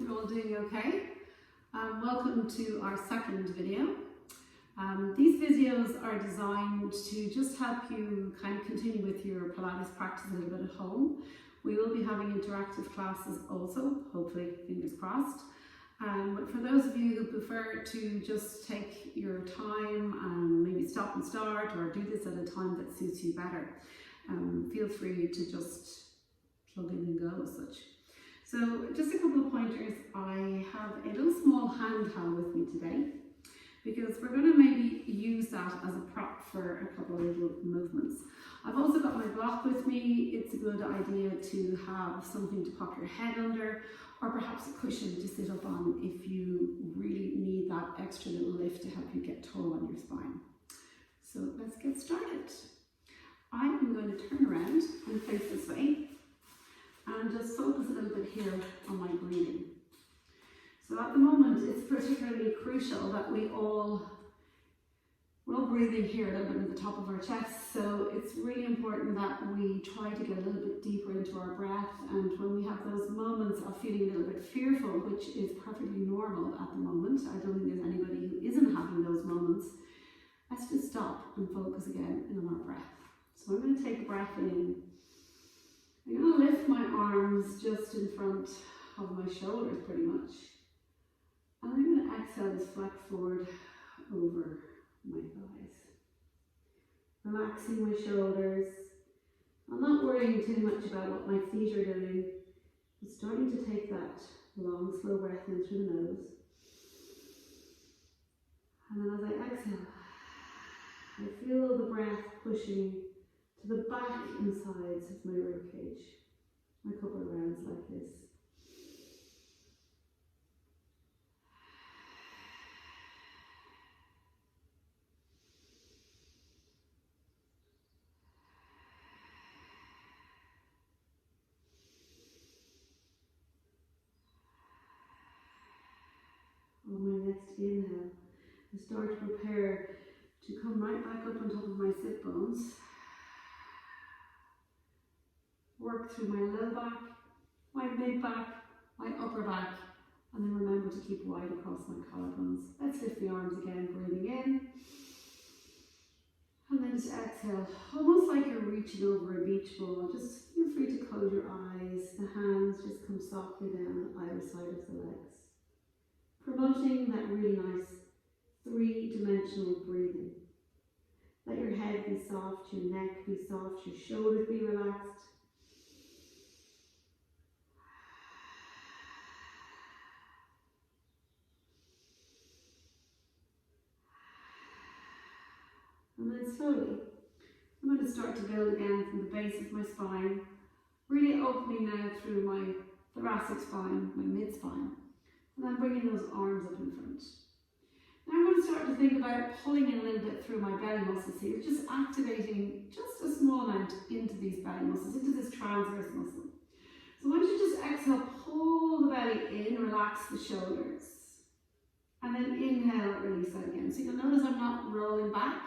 you're all doing okay. Welcome to our second video. These videos are designed to just help you kind of continue with your Pilates practice a little bit at home. We will be having interactive classes also, hopefully, fingers crossed. But for those of you who prefer to just take your time and maybe stop and start or do this at a time that suits you better, feel free to just plug in and go as such. So just a couple of pointers. I have a little small handheld with me today because we're going to maybe use that as a prop for a couple of little movements. I've also got my block with me. It's a good idea to have something to pop your head under, or perhaps a cushion to sit up on if you really need that extra little lift to help you get taut on your spine. So let's get started. I'm going to turn around and face this way and just focus a little bit here on my breathing. So at the moment, it's particularly crucial that we're all breathing here a little bit at the top of our chest. So it's really important that we try to get a little bit deeper into our breath. And when we have those moments of feeling a little bit fearful, which is perfectly normal at the moment, I don't think there's anybody who isn't having those moments, let's just stop and focus again in on our breath. So I'm going to take a breath in. I'm going to lift my arms just in front of my shoulders pretty much. And I'm going to exhale this flex forward over my thighs. Relaxing my shoulders. I'm not worrying too much about what my feet are doing. I'm starting to take that long, slow breath in through the nose. And then as I exhale, I feel the breath pushing to the back and sides of my rib cage. A couple of rounds like this. On my next inhale, I start to prepare to come right back up on top of my sit bones. Work through my low back, my mid back, my upper back, and then remember to keep wide across my collarbones. Let's lift the arms again, breathing in. And then just exhale, almost like you're reaching over a beach ball. Just feel free to close your eyes. The hands just come softly down either side of the legs. Promoting that really nice three-dimensional breathing. Let your head be soft, your neck be soft, your shoulders be relaxed. And then slowly, I'm going to start to build again from the base of my spine, really opening now through my thoracic spine, my mid-spine, and then bringing those arms up in front. Now I'm going to start to think about pulling in a little bit through my belly muscles here, just activating just a small amount into these belly muscles, into this transverse muscle. So once you just exhale, pull the belly in, relax the shoulders, and then inhale, release that again. So you'll notice I'm not rolling back.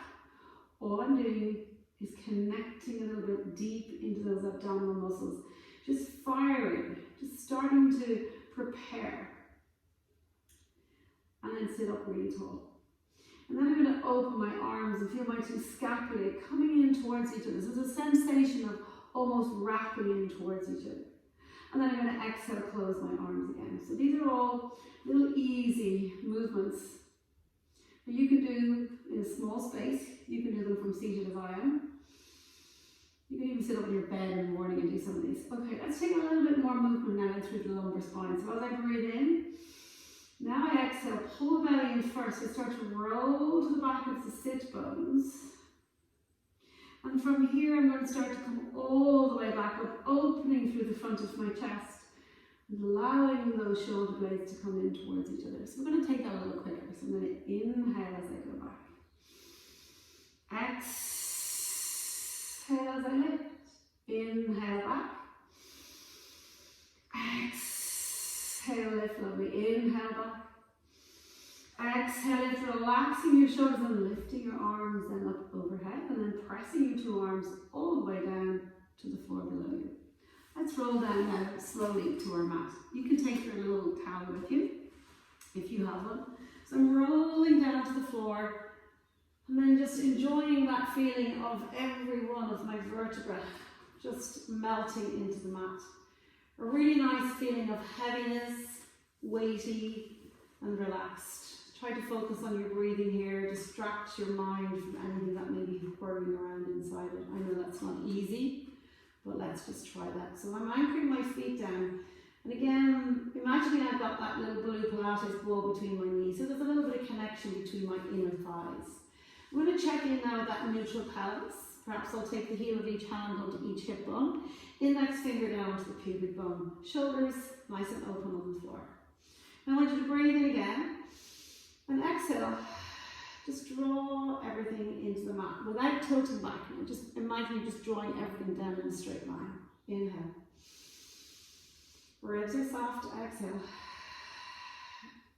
All I'm doing is connecting a little bit deep into those abdominal muscles, just firing, just starting to prepare. And then sit up really tall. And then I'm going to open my arms and feel my two scapulae coming in towards each other. So there's a sensation of almost wrapping in towards each other. And then I'm going to exhale, close my arms again. So these are all little easy movements that you can do in a small space. You can do them from seated as I am. You can even sit up in your bed in the morning and do some of these. Okay, let's take a little bit more movement now through the lumbar spine. So as I breathe in, now I exhale, pull the belly in first. I start to roll to the back of the sit bones. And from here, I'm going to start to come all the way back up, opening through the front of my chest, and allowing those shoulder blades to come in towards each other. So we're going to take that a little quicker. So I'm going to inhale as I go back. Exhale as I lift. Inhale back. Exhale, lift, lovely. Inhale back. Exhale, lift, relaxing your shoulders and lifting your arms then up overhead, and then pressing your two arms all the way down to the floor below you. Let's roll down now slowly to our mat. You can take your little towel camera with you, if you have one. So I'm rolling down to the floor and then just enjoying that feeling of every one of my vertebrae just melting into the mat. A really nice feeling of heaviness, weighty and relaxed. Try to focus on your breathing here, distract your mind from anything that may be whirring around inside it. I know that's not easy, but let's just try that. So I'm anchoring my feet down. And again, imagining I've got that little blue Pilates ball between my knees, so there's a little bit of connection between my inner thighs. I'm going to check in now with that neutral pelvis. Perhaps I'll take the heel of each hand onto each hip bone, index finger down to the pubic bone, shoulders nice and open on the floor. Now I want you to breathe in again, and exhale. Just draw everything into the mat without tilting back. And just imagine you just drawing everything down in a straight line. Inhale. Ribs are soft, exhale.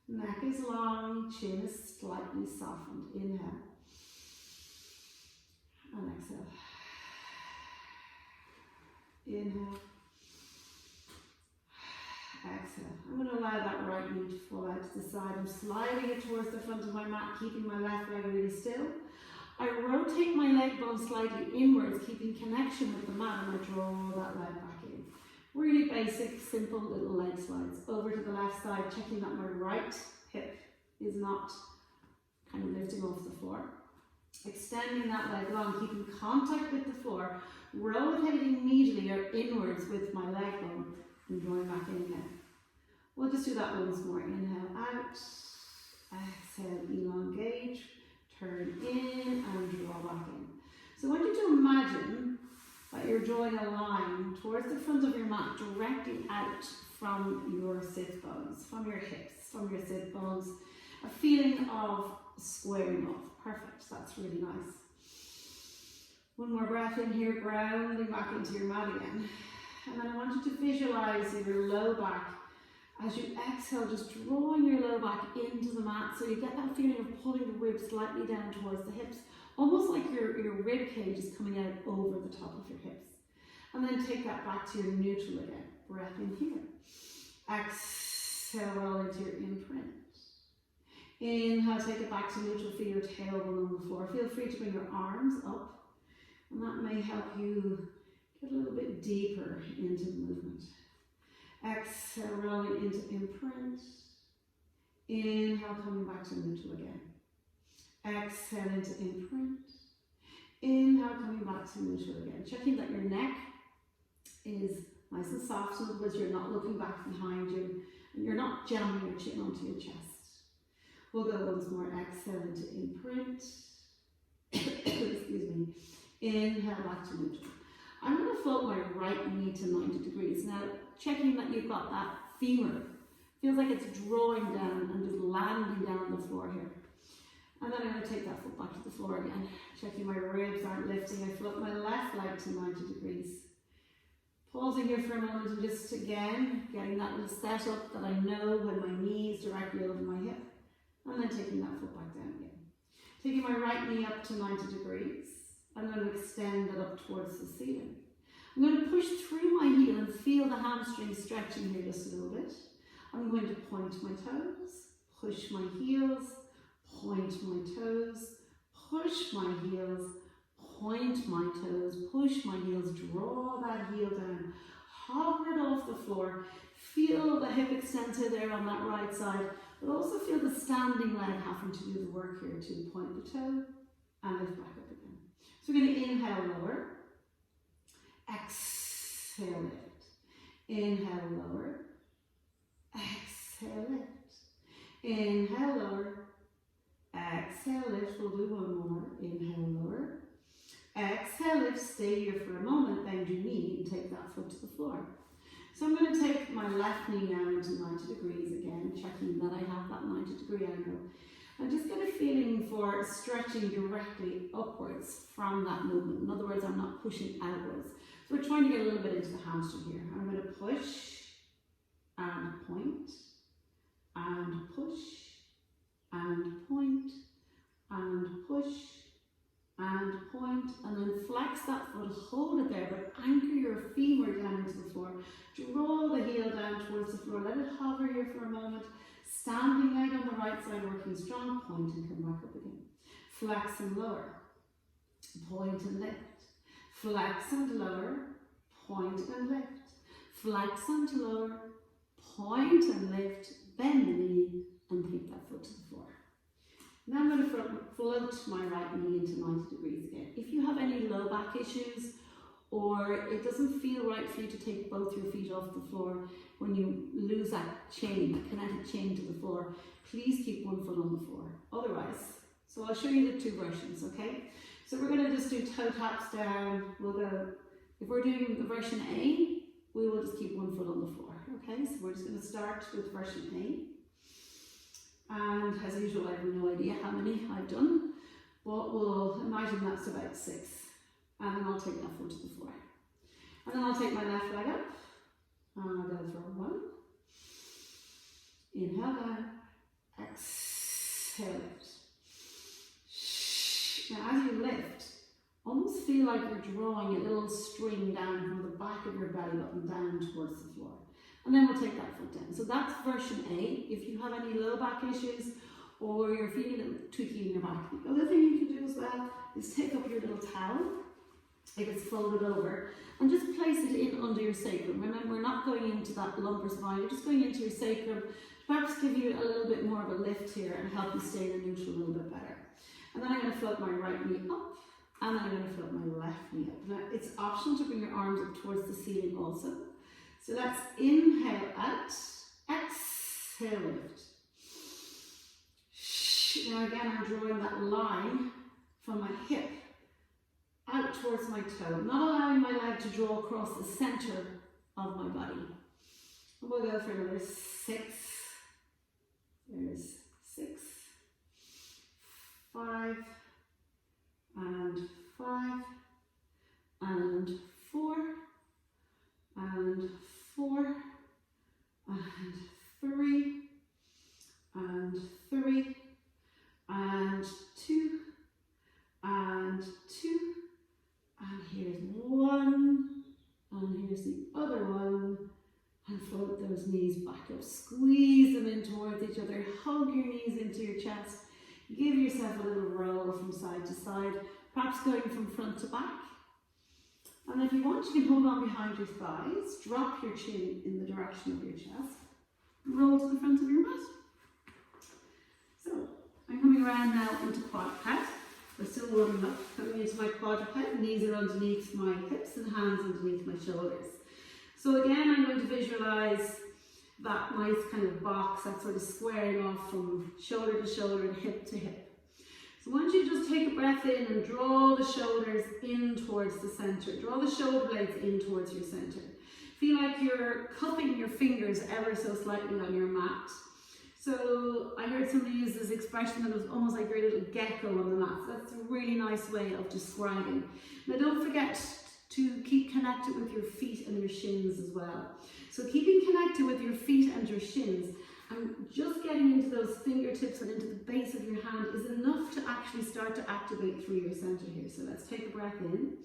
Neck is long, chin is slightly softened. Inhale. And exhale. Inhale. Exhale. I'm going to allow that right knee to fall out to the side. I'm sliding it towards the front of my mat, keeping my left leg really still. I rotate my leg bone slightly inwards, keeping connection with the mat, and I draw that leg back in. Really basic, simple little leg slides. Over to the left side, checking that my right hip is not kind of lifting off the floor. Extending that leg long, keeping contact with the floor, rotating medially or inwards with my leg bone, and drawing back in again. We'll just do that once more. Inhale out, exhale, elongate, turn in and draw back in. So I want you to imagine that you're drawing a line towards the front of your mat, directly out from your sit bones, from your hips, from your sit bones. A feeling of squaring off. Perfect, that's really nice. One more breath in here, grounding back into your mat again. And then I want you to visualize your low back as you exhale, just drawing your low back into the mat, so you get that feeling of pulling the ribs slightly down towards the hips, almost like your rib cage is coming out over the top of your hips. And then take that back to your neutral again. Breath in here. Exhale, roll into your imprint. Inhale, take it back to neutral, feel your tailbone on the floor. Feel free to bring your arms up, and that may help you get a little bit deeper into the movement. Exhale, rolling into imprint. Inhale, coming back to neutral again. Exhale into imprint. Inhale, coming back to neutral again. Checking that your neck is nice and soft, in other words, you're not looking back behind you, and you're not jamming your chin onto your chest. We'll go once more. Exhale into imprint. Excuse me. Inhale, back to neutral. I'm going to float my right knee to 90 degrees. Now, checking that you've got that femur. Feels like it's drawing down and just landing down on the floor here. And then I'm going to take that foot back to the floor again. Checking my ribs aren't lifting. I float my left leg to 90 degrees. Pausing here for a moment and just again, getting that little set up that I know when my knee is directly over my hip. And then taking that foot back down again. Taking my right knee up to 90 degrees. I'm going to extend it up towards the ceiling. I'm going to push through my heel and feel the hamstring stretching here just a little bit. I'm going to point my toes, push my heels, point my toes, push my heels, point my toes, push my heels, draw that heel down, hover it off the floor, feel the hip extensor there on that right side, but also feel the standing leg having to do the work here to point the toe and lift back up again. So we're going to inhale, lower, exhale, lift, inhale, lower, exhale, lift, inhale, lower, exhale, lift. We'll do one more. Inhale, lower, exhale, lift. Stay here for a moment, bend your knee and take that foot to the floor. So I'm going to take my left knee now into 90 degrees again, checking that I have that 90 degree angle. And just get a feeling for stretching directly upwards from that movement. In other words, I'm not pushing outwards. So we're trying to get a little bit into the hamstring here. I'm going to push and point and push and point and push and point, and then flex that foot, hold it there, but anchor your femur down into the floor. Draw the heel down towards the floor, let it hover here for a moment. right side working strong, point and come back up again. Flex and lower, point and lift. Flex and lower, point and lift. Flex and lower, point and lift, bend the knee and take that foot to the floor. Now I'm going to float my right knee into 90 degrees again. If you have any low back issues or it doesn't feel right for you to take both your feet off the floor when you lose that chain, that kinetic chain to the floor, please keep one foot on the floor. Otherwise, so I'll show you the two versions, okay? So we're going to just do toe taps down. We'll go, if we're doing the version A, we will just keep one foot on the floor, okay? So we're just going to start with version A. And as usual, I have no idea how many I've done, but we'll imagine that's about 6. And then I'll take that foot to the floor. And then I'll take my left leg up, and I'll go for 1. Inhale down, exhale lift. Now as you lift, almost feel like you're drawing a little string down from the back of your belly button down towards the floor. And then we'll take that foot down. So that's version A. If you have any low back issues or you're feeling a little tweaky in your back, the other thing you can do as well is take up your little towel, if it's folded over, and just place it in under your sacrum. Remember, we're not going into that lumbar spine, you're just going into your sacrum to perhaps give you a little bit more of a lift here and help you stay in the neutral a little bit better. And then I'm going to float my right knee up, and then I'm going to float my left knee up. Now, it's optional to bring your arms up towards the ceiling also. So let's inhale out, exhale lift. Now again, I'm drawing that line from my hip out towards my toe, not allowing my leg to draw across the center of my body. And we'll go for another 6. There's 6, 5, and 5, and 4, and 4, and 3, and 3, and 2, and 2, and here's 1, and here's the other one, and float those knees back up, squeeze them in towards each other, hug your knees into your chest, give yourself a little roll from side to side, perhaps going from front to back. And if you want, you can hold on behind your thighs, drop your chin in the direction of your chest, roll to the front of your mat. So, I'm coming around now into quadruped. We're still warming up, coming into my quadruped, knees are underneath my hips and hands underneath my shoulders. So again, I'm going to visualize that nice kind of box, that sort of squaring off from shoulder to shoulder and hip to hip. So I want you to just take a breath in and draw the shoulders in towards the center. Draw the shoulder blades in towards your center. Feel like you're cupping your fingers ever so slightly on your mat. So I heard somebody use this expression that it was almost like you're a little gecko on the mat. So that's a really nice way of describing. Now don't forget to keep connected with your feet and your shins as well. So keeping connected with your feet and your shins and just getting into those fingertips and into the base of your hand is enough to actually start to activate through your center here. So let's take a breath in.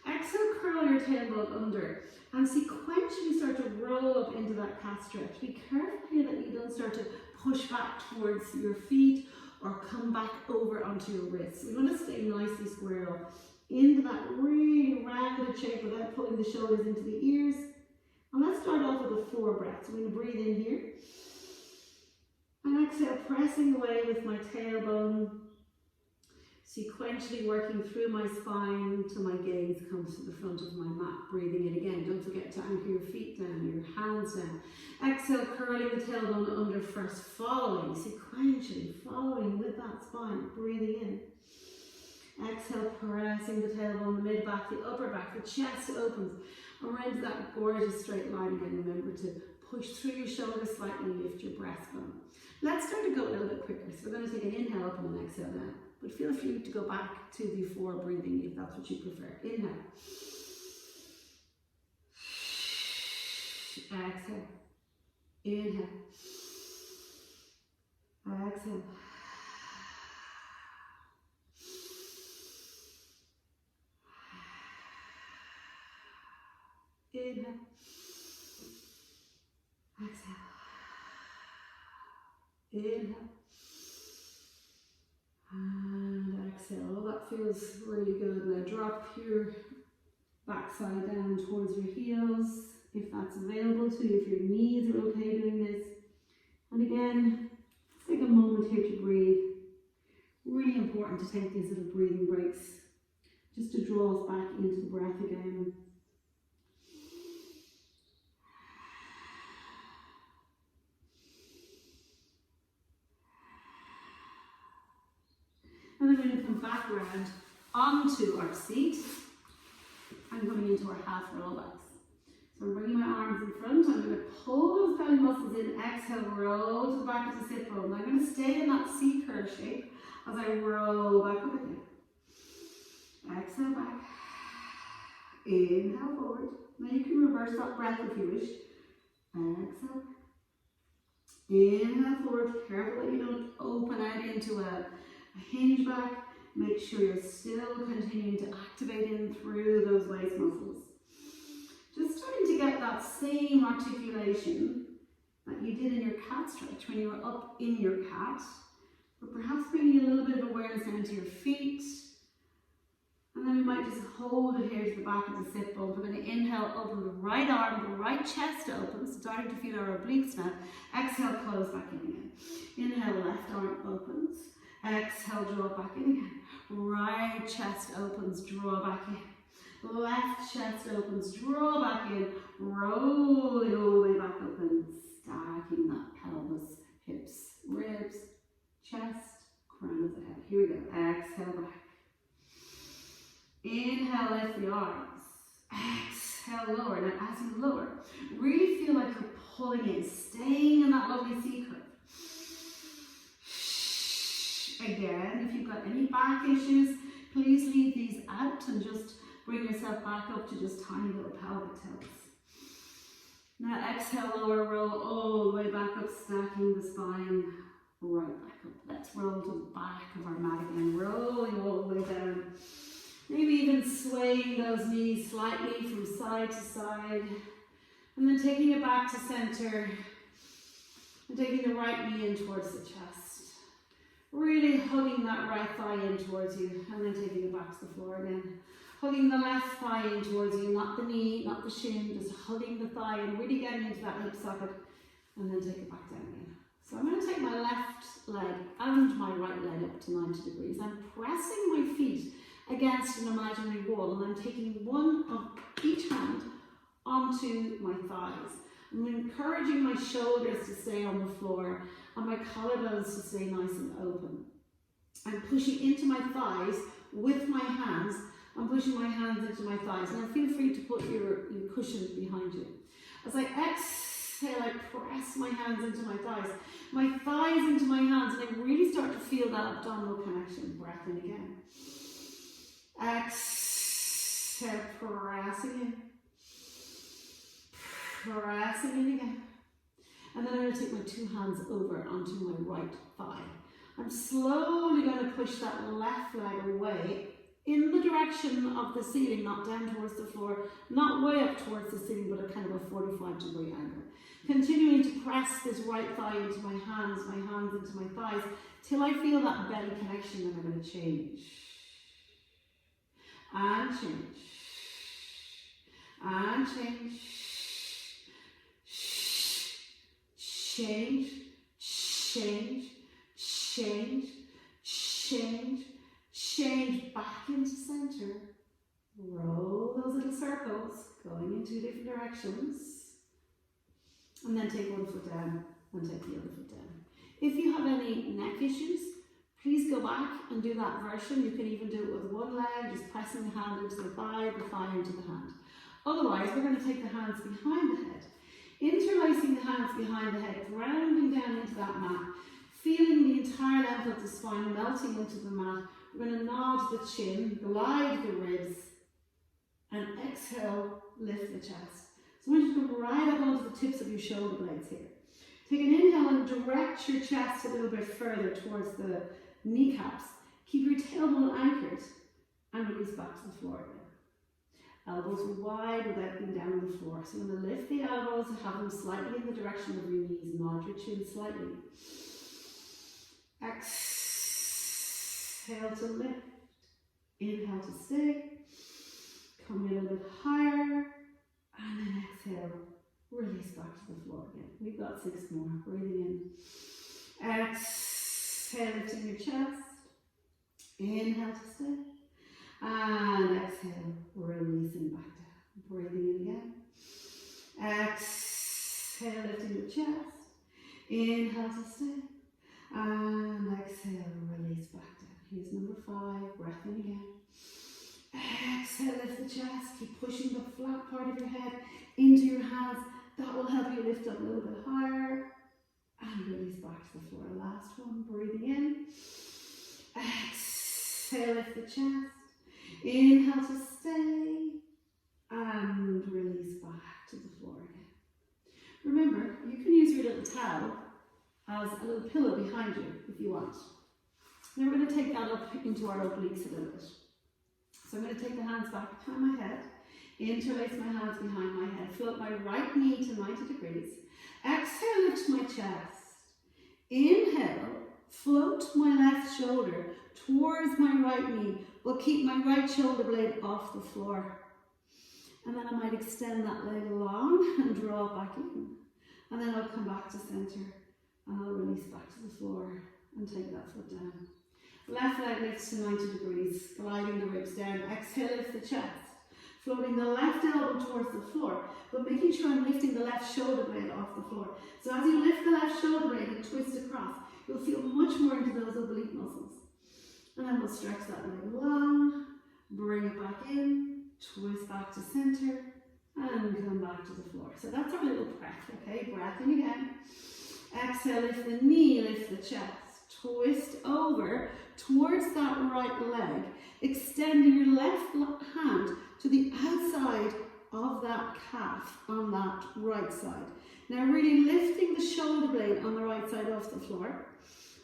Exhale, curl your tailbone under and sequentially start to roll up into that cat stretch. Be careful here that you don't start to push back towards your feet or come back over onto your wrists. We want to stay nicely squared up into that really rounded shape without pulling the shoulders into the ears. And let's start off with a 4 breaths. I'm going to breathe in here. And exhale, pressing away with my tailbone, sequentially working through my spine till my gaze comes to the front of my mat. Breathing in again. Don't forget to anchor your feet down, your hands down. Exhale, curling the tailbone under first, following, sequentially, following with that spine. Breathing in. Exhale, pressing the tailbone, the mid back, the upper back, the chest opens. And we're into that gorgeous straight line again. Remember to push through your shoulders slightly, lift your breath from. Let's start to go a little bit quicker. So we're going to take an inhale up and an exhale down. But feel free to go back to the 4 breathing if that's what you prefer. Inhale. Exhale. Inhale. Exhale. Inhale. Exhale. Inhale. And exhale. Oh, that feels really good. Now drop your backside down towards your heels, if that's available to you, if your knees are okay doing this. And again, just take a moment here to breathe. Really important to take these little breathing breaks, just to draw us back into the breath again. And then we're going to come back around onto our seat and coming into our half rollbacks. So I'm bringing my arms in front. I'm going to pull those belly muscles in. Exhale, roll to the back of the sit bone. I'm going to stay in that C curve shape as I roll back up again. Exhale back. Inhale forward. Now you can reverse that breath if you wish. Exhale. Inhale forward. Careful that you don't open out into a hinge back. Make sure you're still continuing to activate in through those waist muscles. Just starting to get that same articulation that you did in your cat stretch when you were up in your cat, but perhaps bringing a little bit of awareness down to your feet. And then we might just hold it here to the back of the sit bone. We're going to inhale, open the right arm, the right chest opens, starting to feel our obliques now. Exhale, close back in again. Inhale, left arm opens. Exhale, draw back in again. Right chest opens, draw back in. Left chest opens, draw back in, rolling all the way back up and stacking that pelvis, hips, ribs, chest, crown of the head. Here we go. Exhale back. Inhale, lift the arms. Exhale, lower. Now as you lower, really feel like you're pulling in, staying in that lovely C curve. Again, if you've got any back issues, please leave these out and just bring yourself back up to just tiny little pelvic tilts. Now exhale, lower, roll all the way back up, stacking the spine right back up. Let's roll to the back of our mat again, rolling all the way down. Maybe even swaying those knees slightly from side to side. And then taking it back to center. And taking the right knee in towards the chest. Really hugging that right thigh in towards you. And then taking it back to the floor again. Hugging the left thigh in towards you, not the knee, not the shin, just hugging the thigh and really getting into that hip socket, and then take it back down again. So I'm going to take my left leg and my right leg up to 90 degrees. I'm pressing my feet against an imaginary wall, and I'm taking one of each hand onto my thighs. I'm encouraging my shoulders to stay on the floor and my collarbones to stay nice and open. I'm pushing into my thighs with my hands. I'm pushing my hands into my thighs. Now feel free to put your cushion behind you. As I exhale, I press my hands into my thighs into my hands, and I really start to feel that abdominal connection. Breath in again. Exhale, pressing in. Pressing in again. And then I'm going to take my two hands over onto my right thigh. I'm slowly going to push that left leg away in the direction of the ceiling, not down towards the floor, not way up towards the ceiling, but a kind of a 45-degree angle. Continuing to press this right thigh into my hands into my thighs, till I feel that belly connection, and I'm going to change. And change. And change. Change. Change. Change. Change. Change back into center. Roll those little circles going in two different directions. And then take one foot down and take the other foot down. If you have any neck issues, please go back and do that version. You can even do it with one leg, just pressing the hand into the thigh into the hand. Otherwise, we're going to take the hands behind the head, interlacing the hands behind the head, grounding down into that mat, feeling the entire length of the spine melting into the mat. We're going to nod the chin, glide the ribs, and exhale, lift the chest. So I want you to come right up onto the tips of your shoulder blades here. Take an inhale and direct your chest a little bit further towards the kneecaps. Keep your tailbone anchored and release back to the floor again. Elbows are wide without being down on the floor. So I'm going to lift the elbows and have them slightly in the direction of your knees. Nod your chin slightly. Exhale to lift. Inhale to stay. Come a little bit higher. And then exhale. Release back to the floor again. We've got 6 more. Breathing in. Exhale, lifting your chest. Inhale to stay. And exhale, releasing back down. Breathing in again. Exhale, lifting your chest. Inhale to stay. And exhale, release back down. Here's number 5. Breath in again. Exhale, lift the chest. Keep pushing the flat part of your head into your hands. That will help you lift up a little bit higher. And release back to the floor. Last one. Breathing in. Exhale, lift the chest. Inhale to stay. And release back to the floor again. Remember, you can use your little towel as a little pillow behind you if you want. Now we're going to take that up into our obliques a little bit. So I'm going to take the hands back behind my head, interlace my hands behind my head, float my right knee to 90 degrees. Exhale, lift my chest. Inhale, float my left shoulder towards my right knee, but keep my right shoulder blade off the floor. And then I might extend that leg along and draw it back in. And then I'll come back to center and I'll release back to the floor and take that foot down. Left leg lifts to 90 degrees, gliding the ribs down. Exhale, lift the chest. Floating the left elbow towards the floor, but making sure I'm lifting the left shoulder blade off the floor. So as you lift the left shoulder blade and twist across, you'll feel much more into those oblique muscles. And then we'll stretch that leg long, bring it back in, twist back to center, and come back to the floor. So that's our little breath, okay? Breath in again. Exhale, lift the knee, lift the chest. Twist over towards that right leg, extending your left hand to the outside of that calf on that right side. Now really lifting the shoulder blade on the right side off the floor.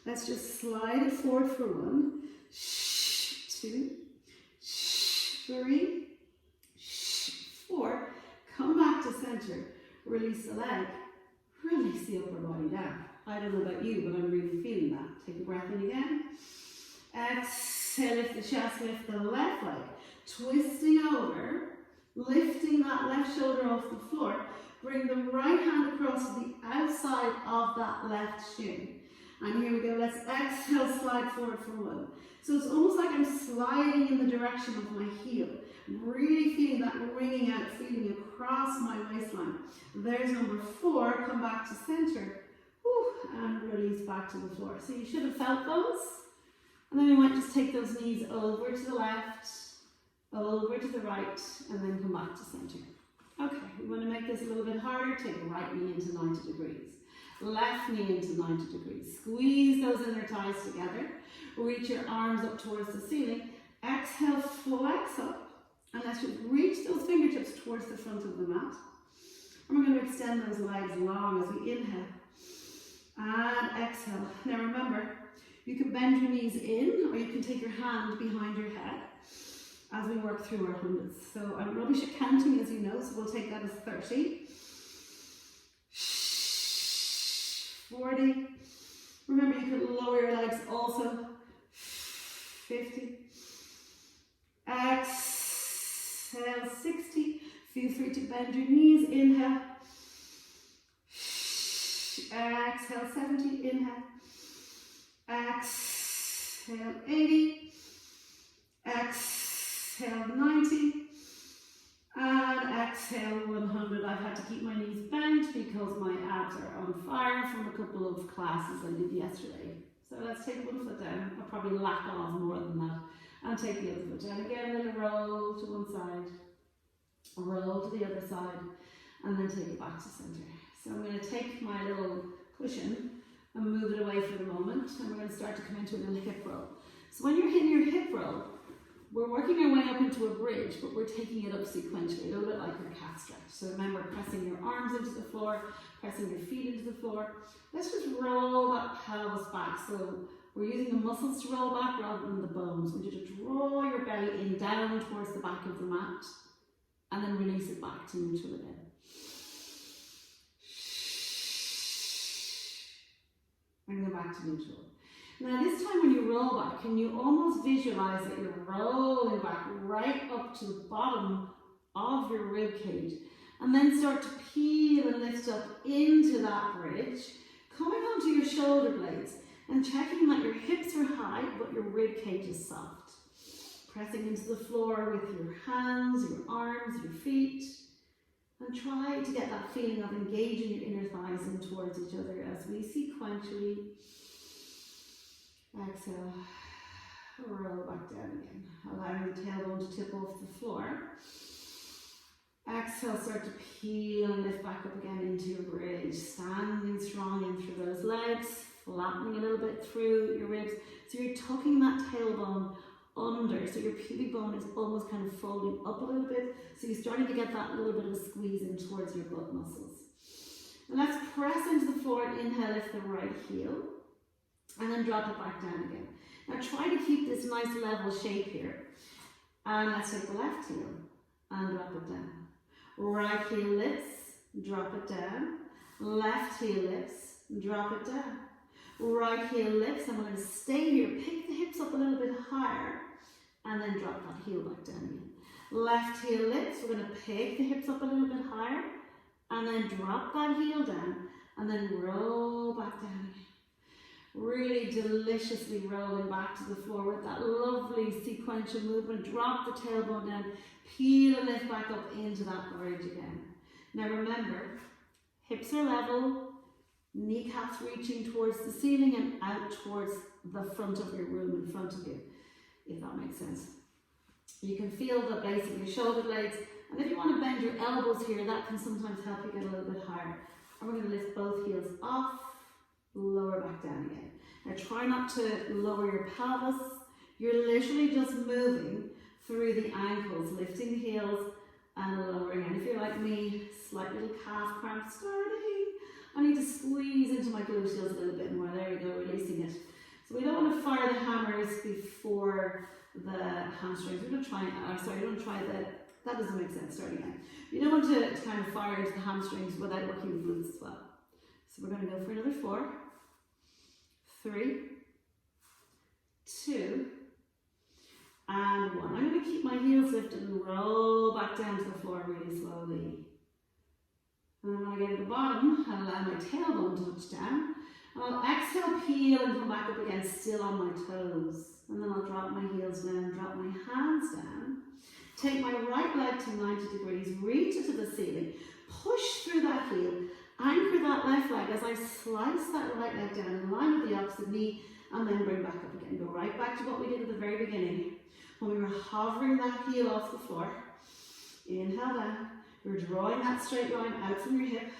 Let's just slide it forward for 1, 2, 3, 4. Come back to center. Release the leg. Release the upper body down. I don't know about you, but I'm really feeling that. Take a breath in again. Exhale, lift the chest, lift the left leg. Twisting over, lifting that left shoulder off the floor. Bring the right hand across to the outside of that left shin. And here we go, let's exhale, slide forward for 1. So it's almost like I'm sliding in the direction of my heel. I'm really feeling that ringing out, feeling across my waistline. There's number 4, come back to center. And release back to the floor. So you should have felt those. And then we might just take those knees over to the left, over to the right, and then come back to center. Okay, we want to make this a little bit harder. Take the right knee into 90 degrees. Left knee into 90 degrees. Squeeze those inner thighs together. Reach your arms up towards the ceiling. Exhale, flex up. And let's just reach those fingertips towards the front of the mat. And we're going to extend those legs long as we inhale. And exhale. Now remember, you can bend your knees in or you can take your hand behind your head as we work through our hundreds. So I'm rubbish at counting, as you know, so we'll take that as 30. 40. Remember, you can lower your legs also. 50. Exhale, 60. Feel free to bend your knees. Inhale. Exhale, 70. Inhale. Exhale, 80. Exhale, 90. And exhale, 100. I've had to keep my knees bent because my abs are on fire from a couple of classes I did yesterday. So let's take one foot down. I'll probably lap off more than that. And take the other foot down again. Then roll to one side. Roll to the other side. And then take it back to center. So I'm going to take my little cushion and move it away for the moment. And we're going to start to come into a little hip roll. So when you're hitting your hip roll, we're working our way up into a bridge, but we're taking it up sequentially, a little bit like your calf stretch. So remember, pressing your arms into the floor, pressing your feet into the floor. Let's just roll that pelvis back. So we're using the muscles to roll back rather than the bones. We need to draw your belly in down towards the back of the mat and then release it back to neutral again. Bring them back to neutral. Now this time when you roll back, can you almost visualize that you're rolling back right up to the bottom of your rib cage, and then start to peel and lift up into that bridge, coming onto your shoulder blades and checking that your hips are high but your rib cage is soft. Pressing into the floor with your hands, your arms, your feet, and try to get that feeling of engaging your inner thighs in towards each other as we sequentially exhale, roll back down again, allowing the tailbone to tip off the floor. Exhale, start to peel and lift back up again into your bridge, standing strong in through those legs, flattening a little bit through your ribs. So you're tucking that tailbone under, so your pubic bone is almost kind of folding up a little bit, so you're starting to get that little bit of a squeeze in towards your butt muscles. And let's press into the floor, inhale, lift the right heel, and then drop it back down again. Now try to keep this nice level shape here, and let's take the left heel and drop it down. Right heel lifts, drop it down. Left heel lifts, drop it down. Right heel lifts, and we're going to stay here, pick the hips up a little bit higher, and then drop that heel back down again. Left heel lifts, we're going to pick the hips up a little bit higher, and then drop that heel down, and then roll back down again. Really deliciously rolling back to the floor with that lovely sequential movement. Drop the tailbone down, peel and lift back up into that bridge again. Now remember, hips are level, kneecaps reaching towards the ceiling and out towards the front of your room in front of you, if that makes sense. You can feel the base of your shoulder blades, and if you want to bend your elbows here, that can sometimes help you get a little bit higher. And we're going to lift both heels off, lower back down again. Now try not to lower your pelvis. You're literally just moving through the ankles, lifting the heels and lowering. And if you're like me, slight little calf cramp starting. I need to squeeze into my gluteals a little bit more. There we go, releasing it. So we don't want to fire the hammers before the hamstrings. We don't try, that doesn't make sense, starting again. You don't want to kind of fire into the hamstrings without working the glutes as well. So we're going to go for another 4, 3, 2, and 1. I'm going to keep my heels lifted and roll back down to the floor really slowly. And then when I get to the bottom, I'll allow my tailbone to touch down. And I'll exhale, peel, and come back up again, still on my toes. And then I'll drop my heels down, drop my hands down. Take my right leg to 90 degrees, reach it to the ceiling, push through that heel, anchor that left leg as I slice that right leg down in line with the opposite knee, and then bring back up again. Go right back to what we did at the very beginning, when we were hovering that heel off the floor. Inhale down. You're drawing that straight line out from your hip.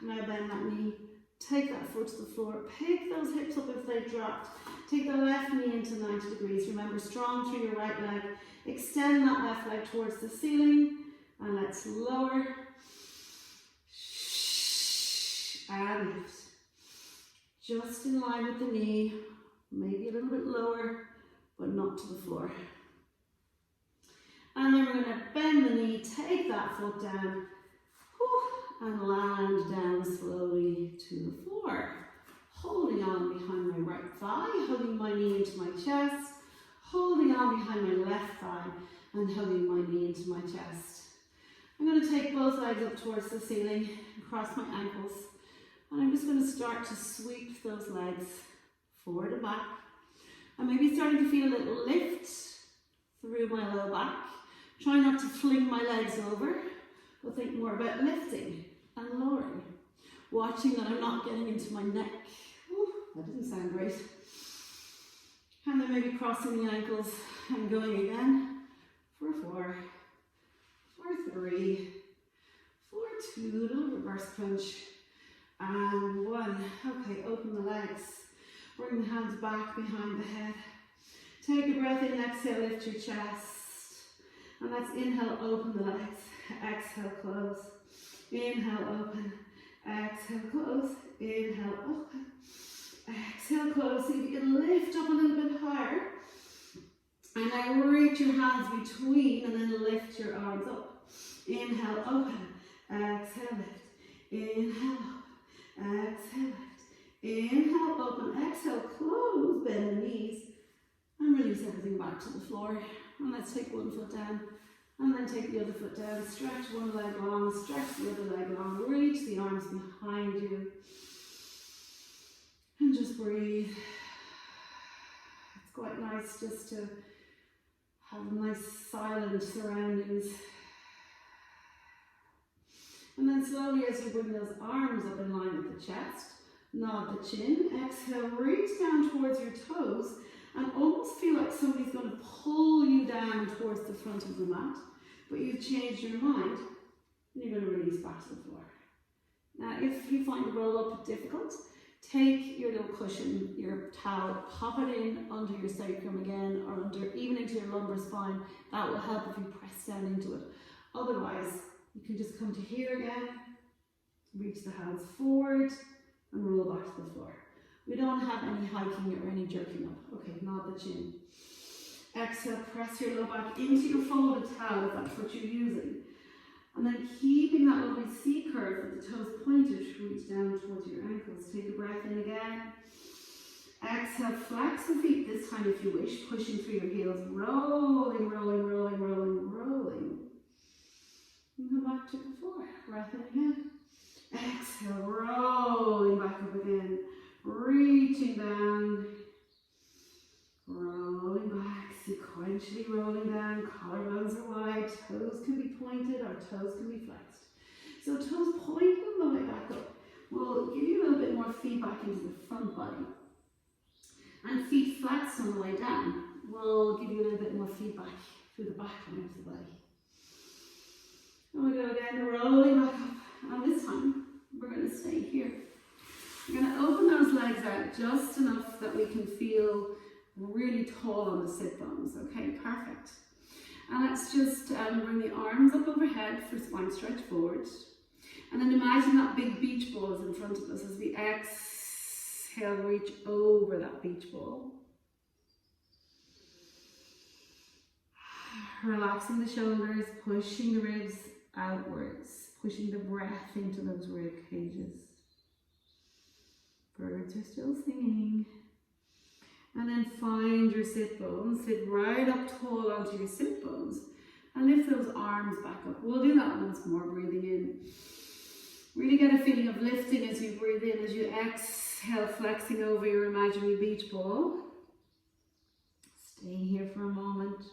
Now bend that knee, take that foot to the floor, pick those hips up if they've dropped. Take the left knee into 90 degrees. Remember, strong through your right leg. Extend that left leg towards the ceiling, and let's lower. And lift. Just in line with the knee, maybe a little bit lower, but not to the floor. And then we're going to bend the knee, take that foot down, and land down slowly to the floor. Holding on behind my right thigh, hugging my knee into my chest, holding on behind my left thigh, and hugging my knee into my chest. I'm going to take both legs up towards the ceiling, across my ankles, and I'm just going to start to sweep those legs forward and back. I'm maybe starting to feel a little lift through my low back. Try not to fling my legs over, but think more about lifting and lowering. Watching that I'm not getting into my neck. Ooh, that didn't sound great. And then maybe crossing the ankles and going again for 4, for 3, for 2, little reverse crunch, and 1. Okay, open the legs. Bring the hands back behind the head. Take a breath in, exhale, lift your chest. And let's inhale, open the legs. Exhale, close. Inhale, open. Exhale, close. Inhale, open. Exhale, close. See if you can lift up a little bit higher. And now reach your hands between and then lift your arms up. Inhale, open. Exhale, lift. Inhale, open. Exhale, lift. Inhale, open. Exhale, close, bend the knees. And release everything back to the floor. And let's take one foot down. And then take the other foot down. Stretch one leg long. Stretch the other leg long. Reach the arms behind you. And just breathe. It's quite nice just to have nice silent surroundings. And then slowly as you bring those arms up in line with the chest, nod the chin. Exhale, reach down towards your toes and almost feel like somebody's going to pull you down towards the front of the mat. But you've changed your mind and you're going to release back to the floor. Now, if you find the roll up difficult, take your little cushion, your towel, pop it in under your sacrum again, or even into your lumbar spine. That will help if you press down into it. Otherwise, you can just come to here again, reach the hands forward, and roll back to the floor. We don't have any hiking or any jerking up. Okay, nod the chin. Exhale, press your low back into your folded towel if that's what you're using. And then keeping that lovely C curve with the toes pointed, reach down towards your ankles. Take a breath in again. Exhale, flex the feet this time if you wish, pushing through your heels, rolling, rolling, rolling, rolling, rolling. And come back to the floor. Breath in again. Exhale, rolling back up again. Reaching down. Rolling back, sequentially rolling down. Collarbones are wide, toes can be pointed or toes can be flexed. So toes pointed on the way back up will give you a little bit more feedback into the front body. And feet flexed on the way down will give you a little bit more feedback through the back line of the body. And we go again, rolling back up. And this time, we're going to stay here. We're going to open those legs out just enough that we can feel really tall on the sit bones. Okay, perfect. And let's just bring the arms up overhead for spine stretch forward. And then imagine that big beach ball is in front of us as we exhale, reach over that beach ball. Relaxing the shoulders, pushing the ribs outwards, pushing the breath into those rib cages. Birds are still singing. And then find your sit bones, sit right up tall onto your sit bones and lift those arms back up. We'll do that once more, breathing in. Really get a feeling of lifting as you breathe in, as you exhale, flexing over your imaginary beach ball. Staying here for a moment,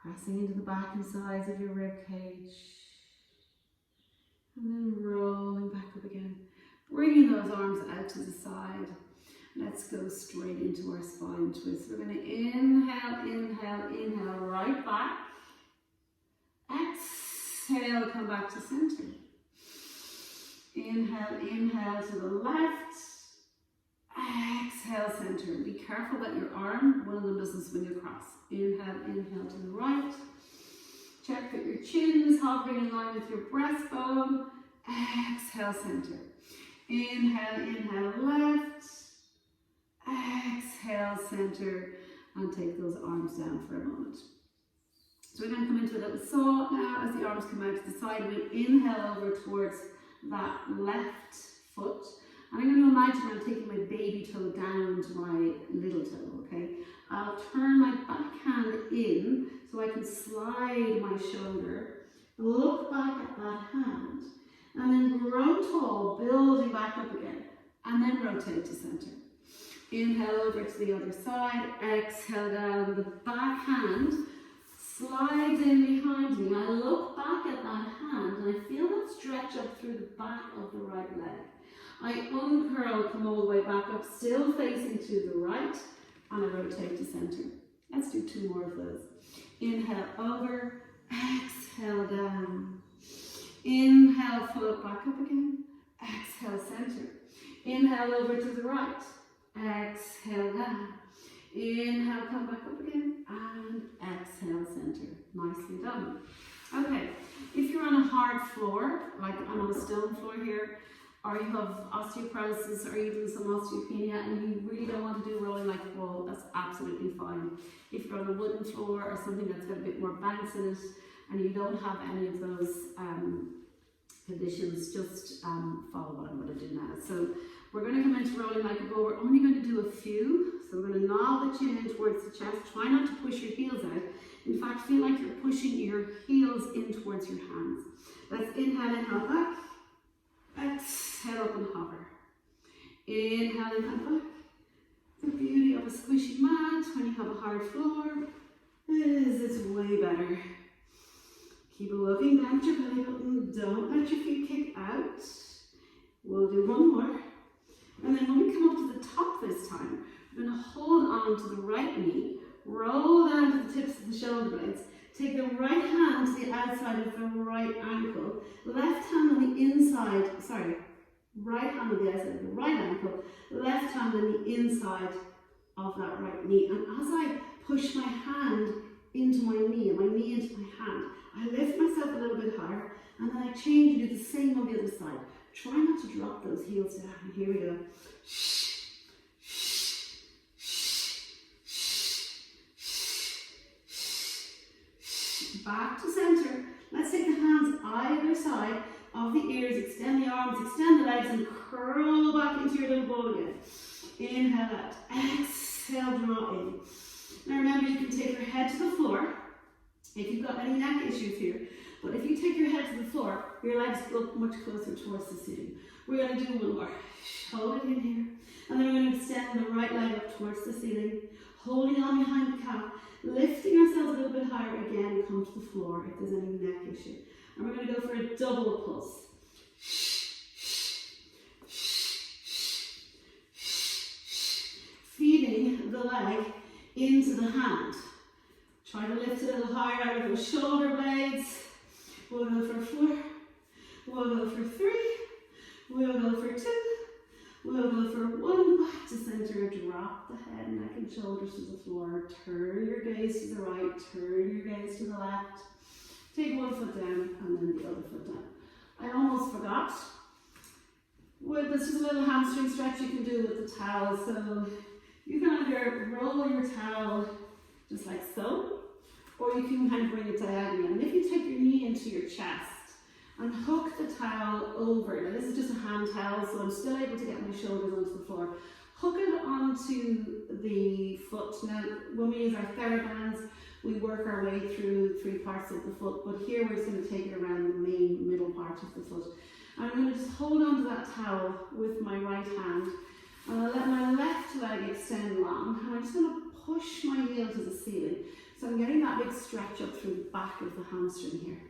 pressing into the back and sides of your rib cage. And then rolling back up again. Bringing those arms out to the side. Let's go straight into our spine twist. We're going to inhale, inhale, inhale, right back. Exhale, come back to center. Inhale, inhale to the left. Exhale, center. Be careful that your arm, one of them doesn't swing across. Inhale, inhale to the right. Check that your chin is hovering in line with your breastbone. Exhale, center. Inhale, inhale, left. Exhale, center, and take those arms down for a moment. So we're going to come into a little saw now as the arms come out to the side. We inhale over towards that left foot. And I'm going to imagine I'm taking my baby toe down to my little toe, okay? I'll turn my back hand in so I can slide my shoulder, look back at that hand, and then grow tall, building back up again, and then rotate to center. Inhale over to the other side, exhale down, the back hand slides in behind me. I look back at that hand and I feel that stretch up through the back of the right leg. I uncurl, come all the way back up, still facing to the right, and I rotate to center. Let's do 2 more of those. Inhale over, exhale down. Inhale, float back up again, exhale center. Inhale over to the right. Exhale down. Inhale, come back up again, and exhale, center. Nicely done. Okay, if you're on a hard floor, like I'm on a stone floor here, or you have osteoporosis or even some osteopenia and you really don't want to do rolling like a ball, that's absolutely fine. If you're on a wooden floor or something that's got a bit more bounce in it and you don't have any of those conditions, just follow what I'm going to do now. So we're going to come into rolling like a ball. We're only going to do a few. So we're going to nod the chin in towards the chest. Try not to push your heels out. In fact, feel like you're pushing your heels in towards your hands. Let's inhale, inhale back. Exhale up and hover. Inhale, inhale back. The beauty of a squishy mat when you have a hard floor is it's way better. Keep looking down at your belly button. Don't let your feet kick out. We'll do one more. And then when we come up to the top this time, we're going to hold on to the right knee, roll down to the tips of the shoulder blades, take the right hand to the outside of the right ankle, left hand on the inside, right hand on the outside of the right ankle, left hand on the inside of that right knee. And as I push my hand into my knee and my knee into my hand, I lift myself a little bit higher, and then I change and do the same on the other side. Try not to drop those heels down. And here we go. Back to center. Let's take the hands either side of the ears, extend the arms, extend the legs, and curl back into your little ball again. Inhale out. Exhale, draw in. Now remember, you can take your head to the floor if you've got any neck issues here. But if you take your head to the floor, your legs go much closer towards the ceiling. We're going to do one more. Hold it in here. And then we're going to extend the right leg up towards the ceiling, holding on behind the calf, lifting ourselves a little bit higher again, come to the floor if there's any neck issue. And we're going to go for a double pulse. Feeding the leg into the hand. Try to lift it a little higher out of the shoulder blades. We'll go for 4. We'll go for 3. We'll go for 2. We'll go for 1. Back to center. Drop the head, neck and shoulders to the floor. Turn your gaze to the right. Turn your gaze to the left. Take one foot down and then the other foot down. I almost forgot. Well, this is a little hamstring stretch you can do with the towel. So you can either roll your towel just like so, or you can kind of bring it diagonally. And if you take your knee into your chest and hook the towel over, now this is just a hand towel, so I'm still able to get my shoulders onto the floor. Hook it onto the foot. Now, when we use our TheraBands, we work our way through 3 parts of the foot, but here we're just going to take it around the main middle part of the foot. And I'm going to just hold onto that towel with my right hand, and I'll let my left leg extend long, and I'm just going to push my heel to the ceiling. So I'm getting that big stretch up through the back of the hamstring here.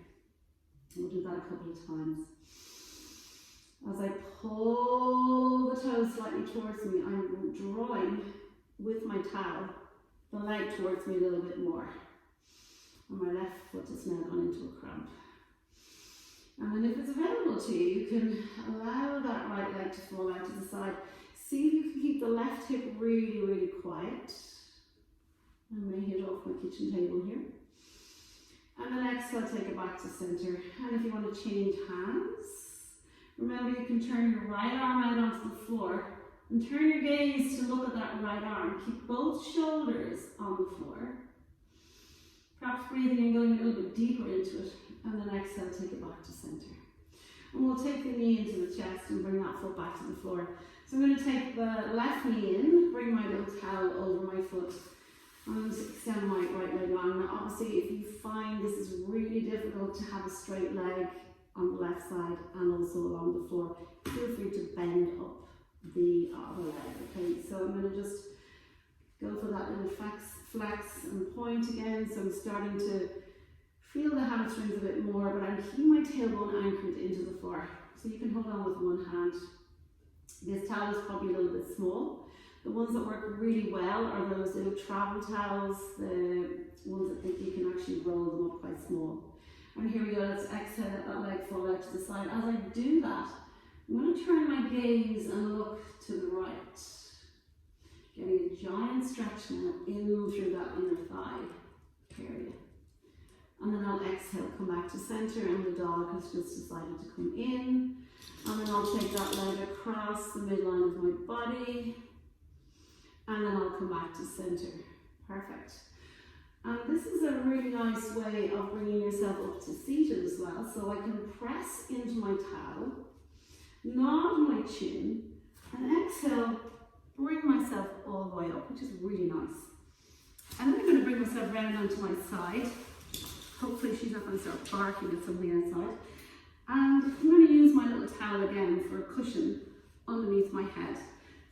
We'll do that a couple of times. As I pull the toes slightly towards me, I'm drawing with my towel the leg towards me a little bit more. And my left foot is now gone into a cramp. And then if it's available to you, you can allow that right leg to fall out to the side. See if you can keep the left hip really, really quiet. I may hit off my kitchen table here. And then exhale, take it back to center. And if you want to change hands, remember you can turn your right arm out onto the floor and turn your gaze to look at that right arm. Keep both shoulders on the floor. Perhaps breathing and going a little bit deeper into it. And then exhale, take it back to center. And we'll take the knee into the chest and bring that foot back to the floor. So I'm going to take the left knee in, bring my little towel over my foot, and extend my right leg long. Now obviously if you find this is really difficult to have a straight leg on the left side and also along the floor, feel free to bend up the other leg. Okay, so I'm going to just go for that little flex and point again. So I'm starting to feel the hamstrings a bit more, but I'm keeping my tailbone anchored into the floor. So you can hold on with one hand. This towel is probably a little bit small. The ones that work really well are those little travel towels, the ones that think you can actually roll them up quite small. And here we go, let's exhale, let that leg fall out to the side. As I do that, I'm going to turn my gaze and look to the right. Getting a giant stretch now in through that inner thigh area. And then I'll exhale, come back to center, and the dog has just decided to come in. And then I'll take that leg across the midline of my body. And then I'll come back to center. Perfect. And this is a really nice way of bringing yourself up to seated as well. So I can press into my towel, nod my chin, and exhale, bring myself all the way up, which is really nice. And then I'm going to bring myself round onto my side. Hopefully she's not going to start barking at something outside. And I'm going to use my little towel again for a cushion underneath my head.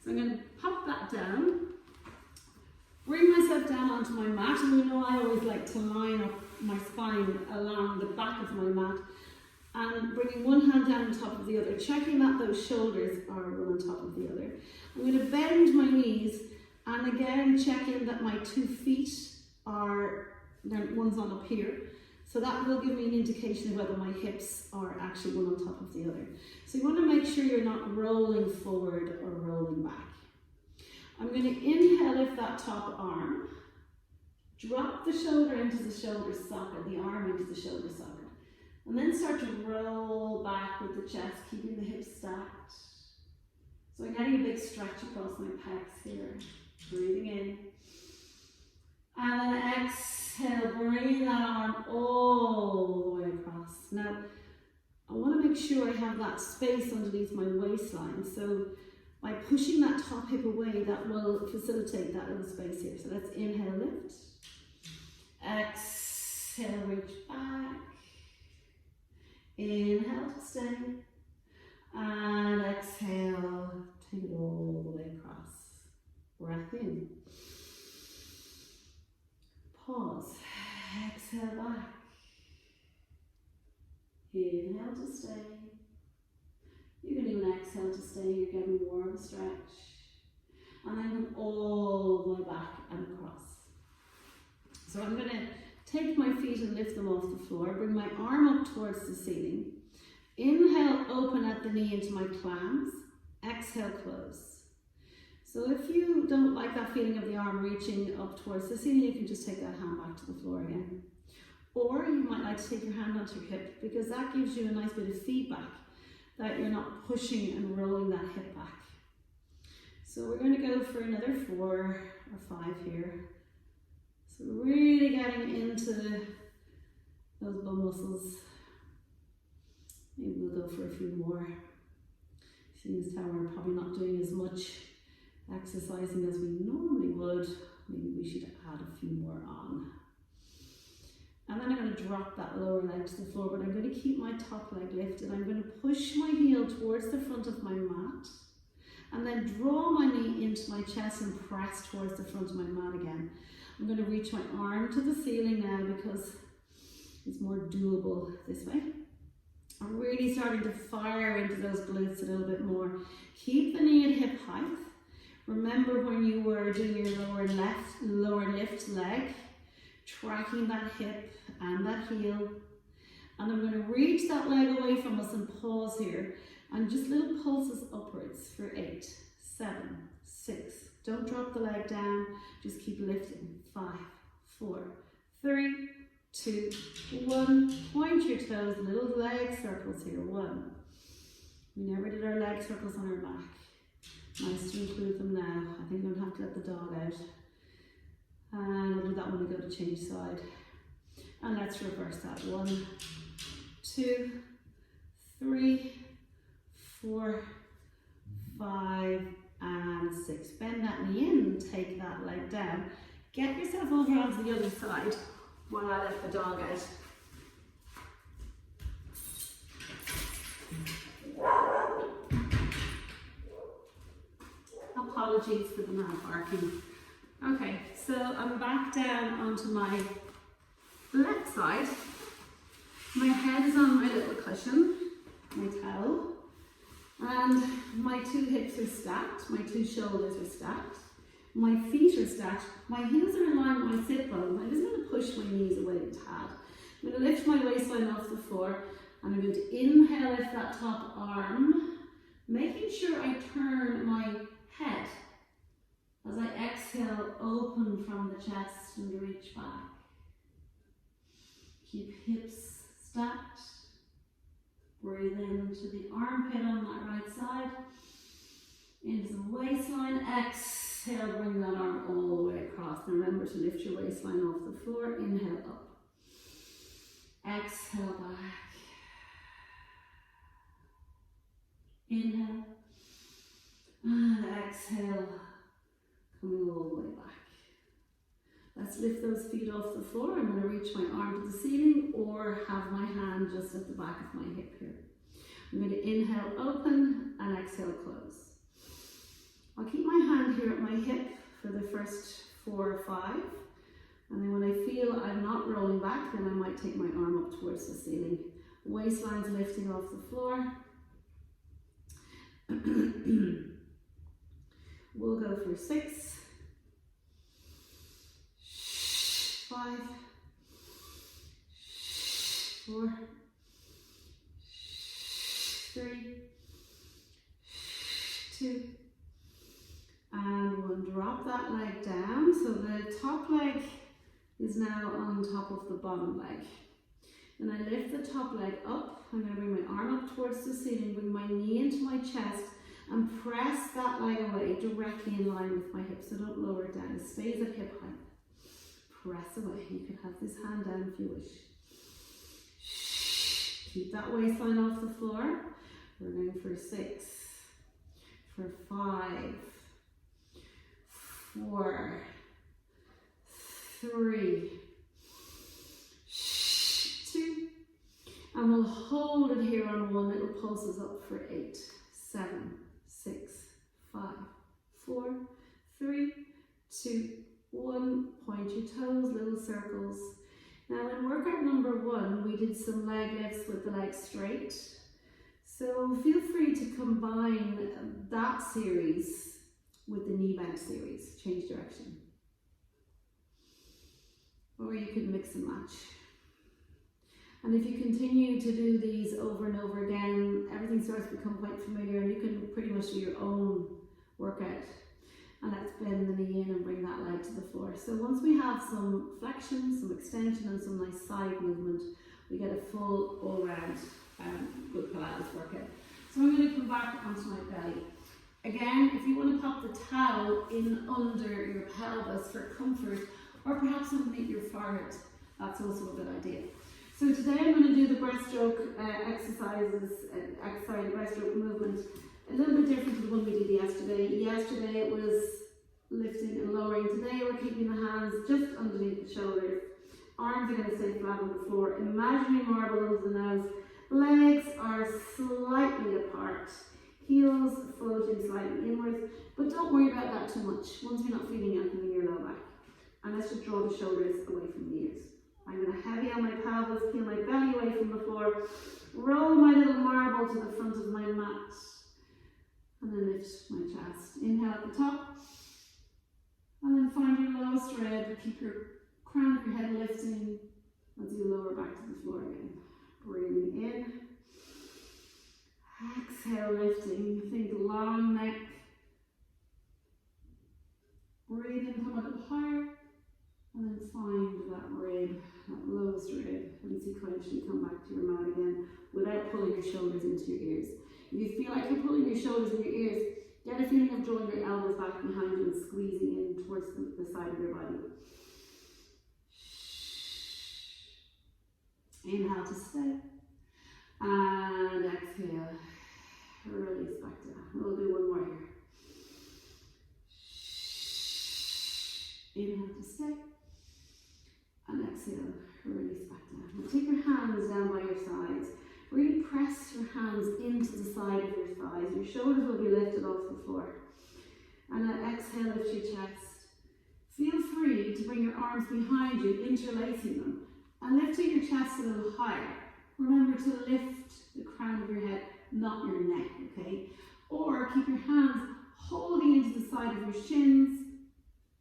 So I'm going to pop that down, bring myself down onto my mat, and you know I always like to line up my spine along the back of my mat, and bringing one hand down on top of the other, checking that those shoulders are one on top of the other. I'm going to bend my knees, and again checking that my 2 feet are, one's on up here. So that will give me an indication of whether my hips are actually one on top of the other. So you want to make sure you're not rolling forward or rolling back. I'm going to inhale, lift that top arm, drop the shoulder into the shoulder socket, the arm into the shoulder socket, and then start to roll back with the chest, keeping the hips stacked. So I'm getting a big stretch across my pecs here, breathing in. And then exhale, bring that arm all the way across. Now, I want to make sure I have that space underneath my waistline. So by pushing that top hip away, that will facilitate that little space here. So let's inhale, lift. Exhale, reach back. Inhale to stay. And exhale, take it all the way across. Breath in. Pause. Exhale back. Inhale to stay. You can even exhale to stay. You're getting more of a stretch. And then come all the way back and across. So I'm going to take my feet and lift them off the floor. Bring my arm up towards the ceiling. Inhale, open at the knee into my clams. Exhale, close. So if you don't like that feeling of the arm reaching up towards the ceiling, you can just take that hand back to the floor again. Or you might like to take your hand onto your hip, because that gives you a nice bit of feedback that you're not pushing and rolling that hip back. So we're going to go for another 4 or 5 here. So really getting into those bum muscles. Maybe we'll go for a few more. Seeing as how we're probably not doing as much exercising as we normally would, maybe we should add a few more on. And then I'm going to drop that lower leg to the floor, but I'm going to keep my top leg lifted. I'm going to push my heel towards the front of my mat, and then draw my knee into my chest and press towards the front of my mat again. I'm going to reach my arm to the ceiling now because it's more doable this way. I'm really starting to fire into those glutes a little bit more. Keep the knee at hip height. Remember when you were doing your lower lift leg, tracking that hip and that heel. And I'm going to reach that leg away from us and pause here. And just little pulses upwards for 8, 7, 6. Don't drop the leg down, just keep lifting. 5, 4, 3, 2, 1. Point your toes, little leg circles here. 1. We never did our leg circles on our back. Nice to include them now. I think I'm going to have to let the dog out. And I'll do that when we go to change side. And let's reverse that. 1, 2, 3, 4, 5, and 6. Bend that knee in and take that leg down. Get yourself over onto the other side while I let the dog out. Apologies for the mad barking. Okay, so I'm back down onto my left side. My head is on my little cushion, my towel, and my 2 hips are stacked, my 2 shoulders are stacked, my feet are stacked, my heels are in line with my sit bone. I'm just going to push my knees away a tad. I'm going to lift my waistline off the floor, and I'm going to inhale, lift that top arm, making sure I turn my head as I exhale, open from the chest and reach back. Keep hips stacked. Breathe into the armpit on that right side. Into the waistline. Exhale. Exhale, bring that arm all the way across. And remember to lift your waistline off the floor. Inhale up. Exhale back. Inhale. And exhale. Coming all the way back. Let's lift those feet off the floor. I'm going to reach my arm to the ceiling or have my hand just at the back of my hip here. I'm going to inhale, open, and exhale, close. I'll keep my hand here at my hip for the first 4 or 5. And then when I feel I'm not rolling back, then I might take my arm up towards the ceiling. Waistline's lifting off the floor. We'll go for 6, 5, 4, 3, 2, and 1. Drop that leg down. So the top leg is now on top of the bottom leg. Then I lift the top leg up. I'm going to bring my arm up towards the ceiling, bring my knee into my chest, and press that leg away directly in line with my hip. So don't lower it down. It stays at hip height. Press away. You can have this hand down if you wish. Keep that waistline off the floor. We're going for 6, for 5, 4, 3, 2, and we'll hold it here on 1. It'll pulse us up for 8, 7, 6, 5, 4, 3, 2, 1. Point your toes, little circles. Now in workout number 1, we did some leg lifts with the legs straight. So feel free to combine that series with the knee bend series, change direction. Or you can mix and match. And if you continue to do these over and over again, everything starts to become quite familiar and you can pretty much do your own workout. And let's bend the knee in and bring that leg to the floor. So once we have some flexion, some extension and some nice side movement, we get a full all-round good Pilates workout. So I'm going to come back onto my belly. Again, if you want to pop the towel in under your pelvis for comfort, or perhaps underneath your forehead, that's also a good idea. So today I'm going to do the breaststroke exercises, breaststroke movement, a little bit different to the one we did yesterday. Yesterday it was lifting and lowering. Today we're keeping the hands just underneath the shoulders. Arms are going to stay flat on the floor. Imaginary marble under the nose. Legs are slightly apart. Heels floating slightly inwards. But don't worry about that too much once you're not feeling anything in your low back. And let's just draw the shoulders away from the ears. I'm going to heavy on my pelvis, peel my belly away from the floor. Roll my little marble to the front of my mat. And then lift my chest. Inhale at the top. And then find your lowest rib. Keep your crown of your head lifting as you lower back to the floor again. Breathing in. Exhale, lifting. Think long neck. Breathe in, come a little higher. And then find that rib, that lowest rib. And sequentially come back to your mat again without pulling your shoulders into your ears. If you feel like you're pulling your shoulders in your ears, get a feeling of drawing your elbows back behind you and squeezing in towards the side of your body. Inhale to stay. And exhale. Release back down. We'll do one more here. Inhale to stay. And exhale. Release back down. Now take your hands down by your sides. Really press your hands into the side of your thighs. Your shoulders will be lifted off the floor. And then exhale, lift your chest. Feel free to bring your arms behind you, interlacing them. And lifting your chest a little higher. Remember to lift the crown of your head, not your neck, okay? Or keep your hands holding into the side of your shins.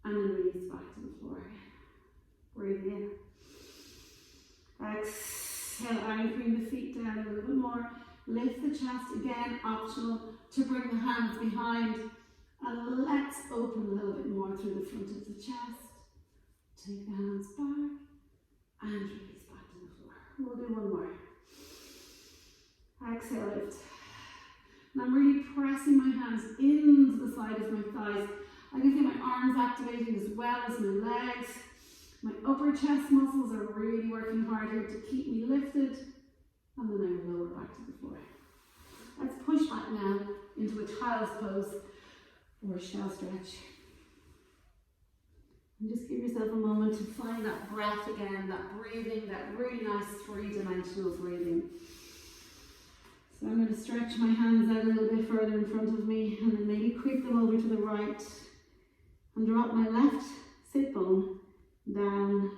And then release back to the floor. Breathe in. Exhale, anchoring the feet down a little bit more. Lift the chest again, optional to bring the hands behind. And let's open a little bit more through the front of the chest. Take the hands back and release back to the floor. We'll do one more. Exhale, lift. And I'm really pressing my hands into the side of my thighs. I can feel my arms activating as well as my legs. My upper chest muscles are really working hard here to keep me lifted. And then I lower back to the floor. Let's push back now into a child's pose or a shell stretch. And just give yourself a moment to find that breath again, that breathing, that really nice three-dimensional breathing. So I'm going to stretch my hands out a little bit further in front of me and then maybe creep them over to the right and drop my left sit bone down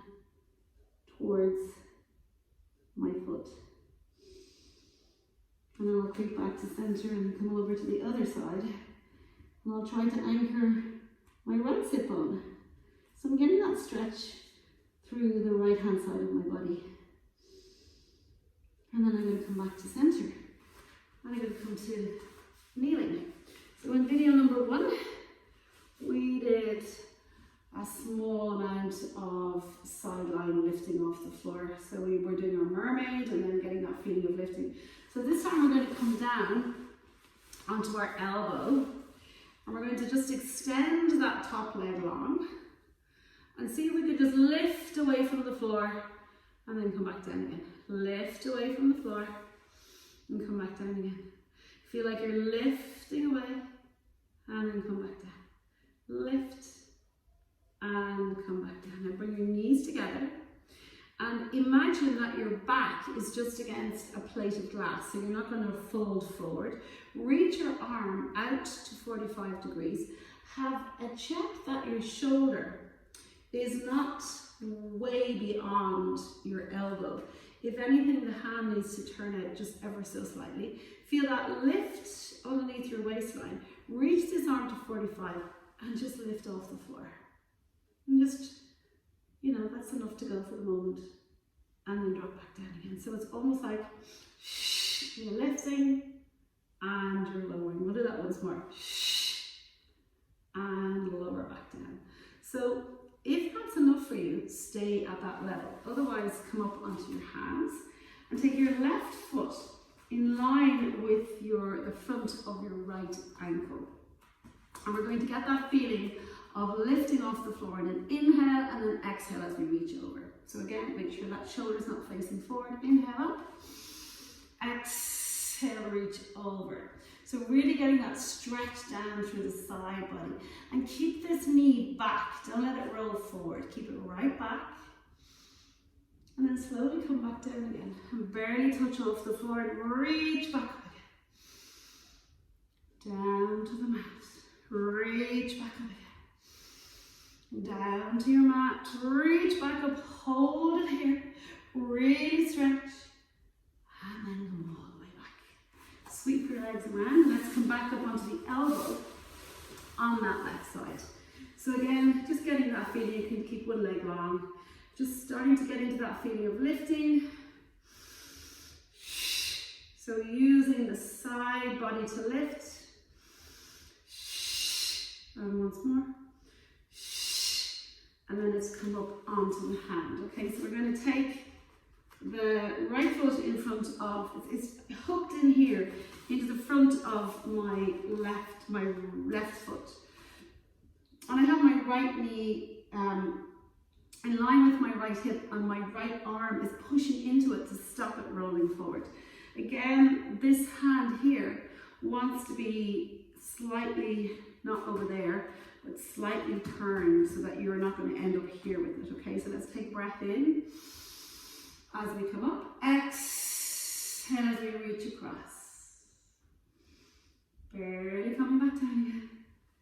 towards my foot. And then I'll creep back to center and come over to the other side. And I'll try to anchor my right sit bone. So I'm getting that stretch through the right hand side of my body. And then I'm going to come back to center. And I'm going to come to kneeling. So in video number 1, we did a small amount of sideline lifting off the floor. So we were doing our mermaid and then getting that feeling of lifting. So this time we're going to come down onto our elbow and we're going to just extend that top leg long and see if we could just lift away from the floor and then come back down again. Lift away from the floor and come back down again. Feel like you're lifting away and then come back down. Lift and come back down. Now bring your knees together and imagine that your back is just against a plate of glass, so you're not going to fold forward. Reach your arm out to 45 degrees. Have a check that your shoulder is not way beyond your elbow. If anything, the hand needs to turn out just ever so slightly. Feel that lift underneath your waistline. Reach this arm to 45 and just lift off the floor. And just, that's enough to go for the moment. And then drop back down again. So it's almost like you're lifting and you're lowering. We'll do that once more. And lower back down. So if that's enough for you, stay at that level. Otherwise, come up onto your hands and take your left foot in line with the front of your right ankle. And we're going to get that feeling of lifting off the floor and then inhale and then exhale as we reach over. So again, make sure that shoulder is not facing forward. Inhale up, exhale, reach over. So really getting that stretch down through the side body. And keep this knee back, don't let it roll forward. Keep it right back. And then slowly come back down again. And barely touch off the floor and reach back up again. Down to the mat. Reach back up again. Down to your mat, reach back up, hold it here, really stretch, and then come all the way back. Sweep your legs around, let's come back up onto the elbow on that left side. So again, just getting that feeling, you can keep one leg long, just starting to get into that feeling of lifting. So using the side body to lift, and once more. And then let's come up onto the hand. Okay, so we're going to take the right foot in front of, it's hooked in here into the front of my left foot. And I have my right knee in line with my right hip and my right arm is pushing into it to stop it rolling forward. Again, this hand here wants to be slightly, not over there, but slightly turned so that you're not going to end up here with it, okay? So let's take breath in as we come up. Exhale as we reach across. Barely coming back down again.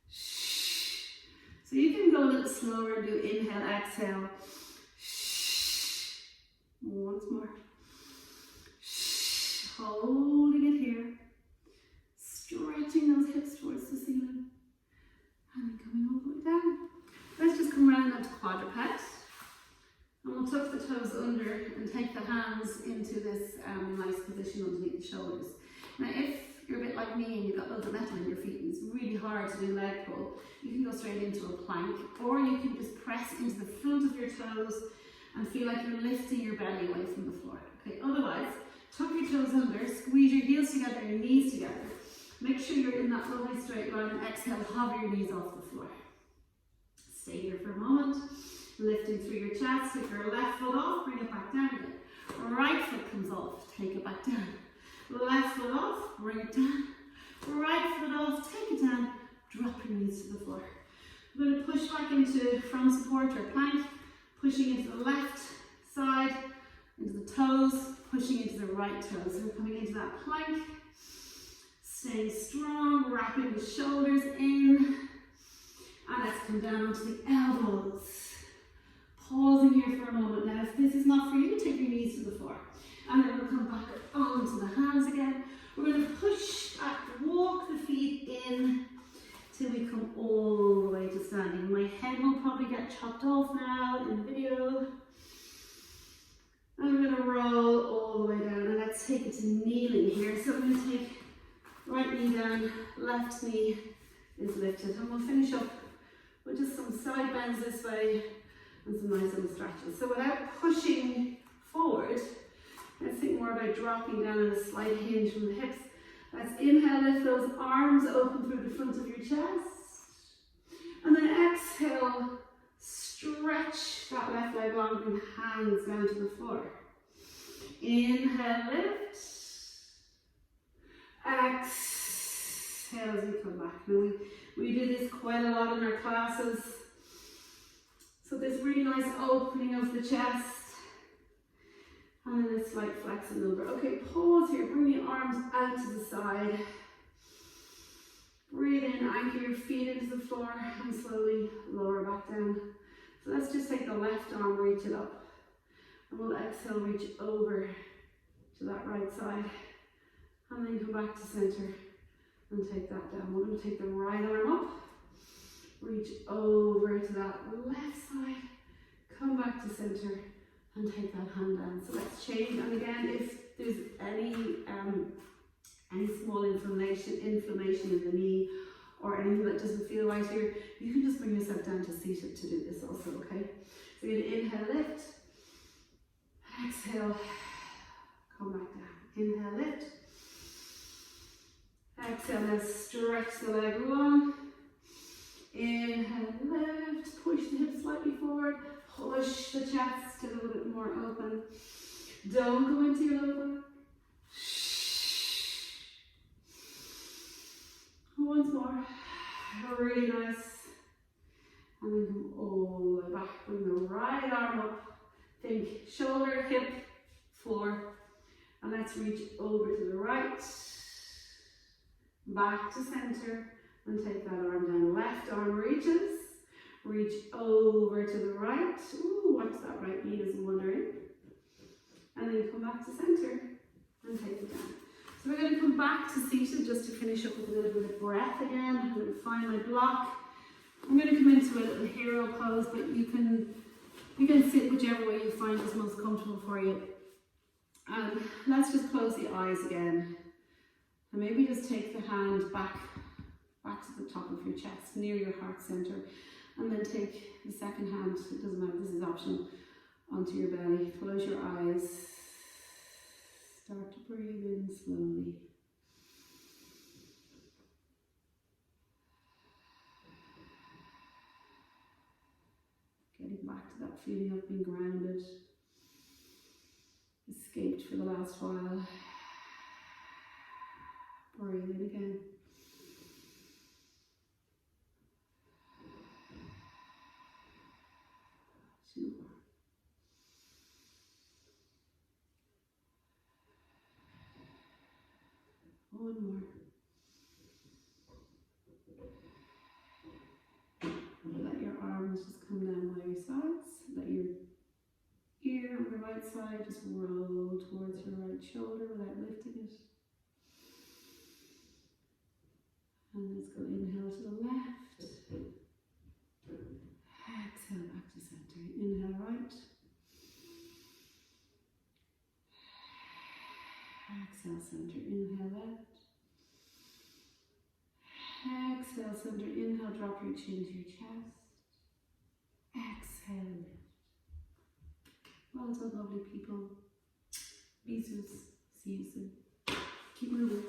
So you can go a little slower and do inhale, exhale. Once more. Holding it here. Stretching those hips towards the ceiling. And then coming all the way down. Let's just come around onto quadruped. And we'll tuck the toes under and take the hands into this nice position underneath the shoulders. Now if you're a bit like me and you've got loads of metal in your feet and it's really hard to do leg pull, you can go straight into a plank, or you can just press into the front of your toes and feel like you're lifting your belly away from the floor. Okay, otherwise, tuck your toes under, squeeze your heels together, your knees together. Make sure you're in that lovely straight line and exhale, hover your knees off the floor. Stay here for a moment. Lifting through your chest, take your left foot off, bring it back down again. Right foot comes off, take it back down. Left foot off, bring it down. Right foot off, take it down, drop your knees to the floor. We're going to push back into front support or plank, pushing into the left side, into the toes, pushing into the right toes. So we're coming into that plank, staying strong, wrapping the shoulders in, and let's come down onto the elbows. Pausing here for a moment. Now, if this is not for you, take your knees to the floor. And then we'll come back onto the hands again. We're going to push back, walk the feet in till we come all the way to standing. My head will probably get chopped off now in the video. And we're going to roll all the way down. And let's take it to kneeling here. So I'm going to take right knee down, left knee is lifted. And we'll finish up with just some side bends this way and some nice little stretches. So without pushing forward, let's think more about dropping down in a slight hinge from the hips. Let's inhale, lift those arms open through the front of your chest. And then exhale, stretch that left leg long, bring hands down to the floor. Inhale, lift. Exhale as we come back. Now we do this quite a lot in our classes. So this really nice opening of the chest. And then a slight flex and over. Okay, pause here. Bring the arms out to the side. Breathe in, anchor your feet into the floor and slowly lower back down. So let's just take the left arm, reach it up. And we'll exhale, reach over to that right side. And then come back to center and take that down. We're going to take the right arm up. Reach over to that left side. Come back to center. And take that hand down. So let's change. And again, if there's any small inflammation in the knee or anything that doesn't feel right here, you can just bring yourself down to seated to do this also, okay? So you're going to inhale, lift. Exhale, come back down. Inhale, lift. Exhale, now stretch the leg long. Inhale, lift. Push the hips slightly forward. Push the chest a little bit more open. Don't go into your low back. Once more. Really nice. And then come all the way back. Bring the right arm up. Think shoulder, hip, floor. And let's reach over to the right. Back to center. And take that arm down. Left arm reaches. Reach over to the right. Ooh, watch that right knee doesn't wander in. And then come back to center and take it down. So we're going to come back to seated just to finish up with a little bit of breath again. I'm going to find my block. I'm going to come into a little hero pose, but you can sit whichever way you find is most comfortable for you. And let's just close the eyes again. And maybe just take the hand back to the top of your chest, near your heart center. And then take the second hand, it doesn't matter, this is optional, onto your belly. Close your eyes. Start to breathe in slowly. Getting back to that feeling of being grounded. Escaped for the last while. Breathe in again. Two more. One more. Let your arms just come down by your sides. Let your ear on the right side just roll towards your right shoulder without lifting it. And let's go inhale to the left. Exhale back to center. Inhale right. Exhale center. Inhale left. Exhale center. Inhale, drop your chin to your chest. Exhale lift. Well done, lovely people. Be soon. See you soon. Keep moving.